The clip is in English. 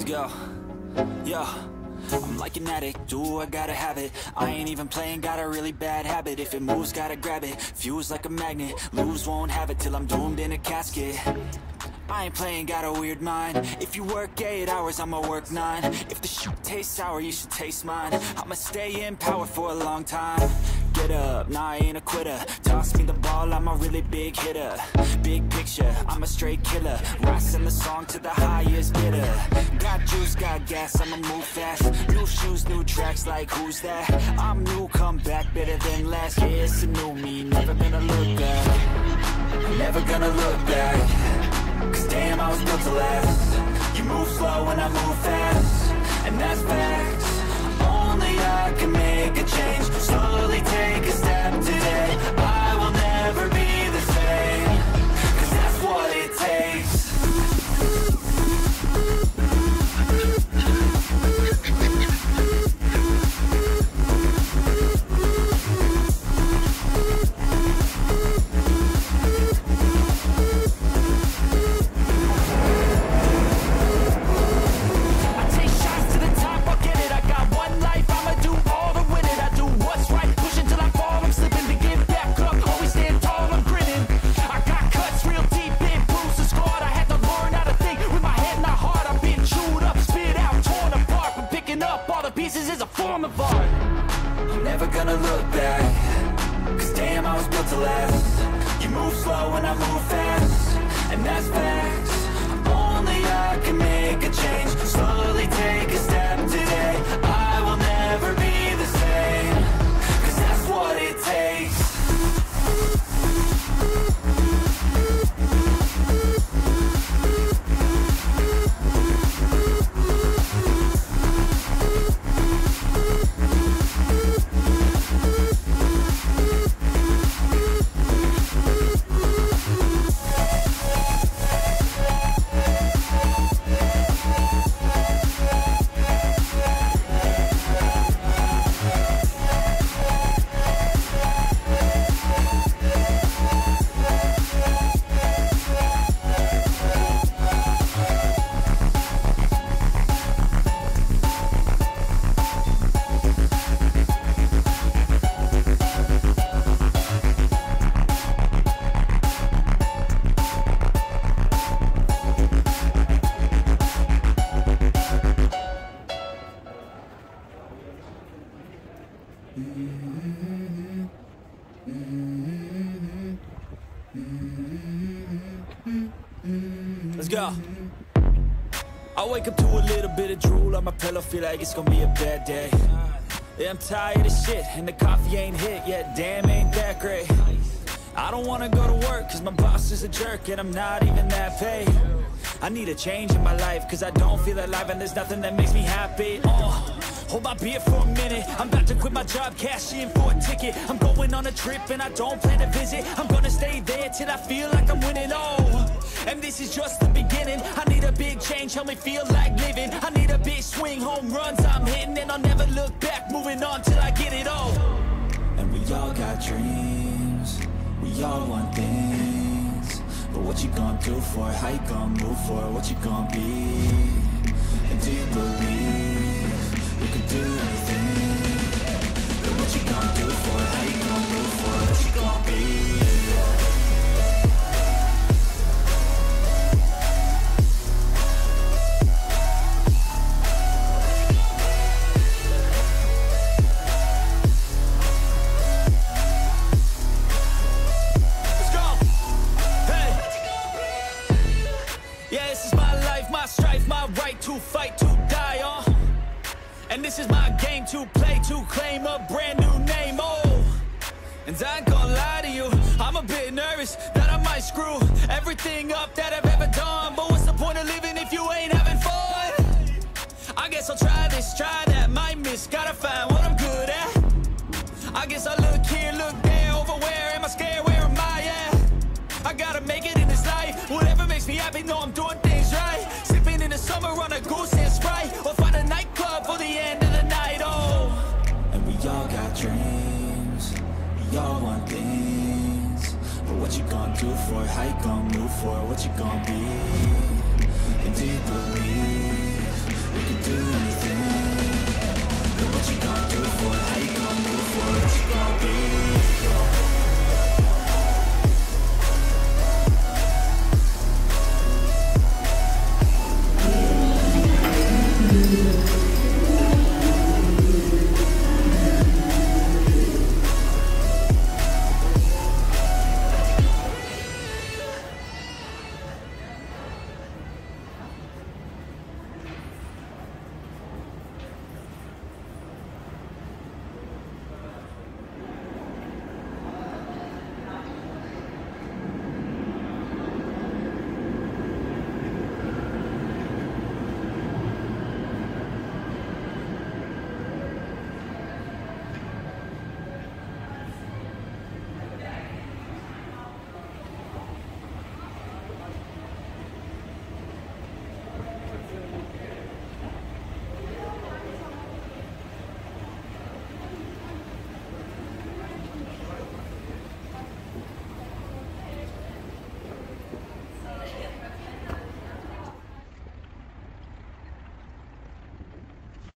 Let's go. Yo, I'm like an addict, do I gotta have it. I ain't even playing, got a really bad habit. If it moves, gotta grab it, fuse like a magnet. Lose, won't have it till I'm doomed in a casket. I ain't playing, got a weird mind. If you work 8 hours, I'ma work 9. If the shit tastes sour, you should taste mine. I'ma stay in power for a long time. Get up, nah, I ain't a quitter. Toss me the ball, I'm a really big hitter. Big picture, I'm a straight killer. Rising the song to the highest bidder. Got juice, got gas, I'ma move fast. New shoes, new tracks, like who's that? I'm new, come back, better than last. Yeah, it's a new me, never gonna look back. I'm never gonna look back. Cause damn, I was built to last. You move slow and I move fast, and that's facts. Only I can make a change. Slowly take a step today. I will never be the same. Cause that's what it takes. I'm never gonna look back. Cause damn, I was built to last. You move slow and I move fast, and that's facts. Only I can make a change. Slowly take a step today. I will never be the same. Cause that's what it takes. Let's go. I wake up to a little bit of drool on my pillow, feel like it's gonna be a bad day. Yeah, I'm tired of shit, and the coffee ain't hit yet, damn, ain't that great. I don't wanna go to work, cause my boss is a jerk, and I'm not even that paid. I need a change in my life, cause I don't feel alive, and there's nothing that makes me happy. Hold my beer for a minute, I'm about to quit my job, cash in for a ticket. I'm going on a trip and I don't plan to visit. I'm gonna stay there till I feel like I'm winning, and this is just the beginning. I need a big change, help me feel like living. I need a big swing, home runs I'm hitting, and I'll never look back, moving on till I get it all. And we all got dreams, we all want things, but what you gonna do for it? How you gonna move for it? What you gonna be? And do you believe you can do anything? But what you gonna do for it? How you gonna move for it? What you gonna be? To fight, to die on, and this is my game to play, to claim a brand new name, and I ain't gonna lie to you, I'm a bit nervous that I might screw everything up that I've ever done, but what's the point of living if you ain't having fun? I guess I'll try this, try that, might miss, gotta find what I'm good at. I guess I look here, look there, over where am I scared, where am I at? I gotta make it in this life, whatever makes me happy, know I'm doing things right. Sipping in the summer on a goose and Sprite, or find a nightclub for the end of the night, and we all got dreams, we all want things, but what you gonna do for it? How you gonna move for it? What you gonna be? And do you believe do anything? And what you gonna do for it? How you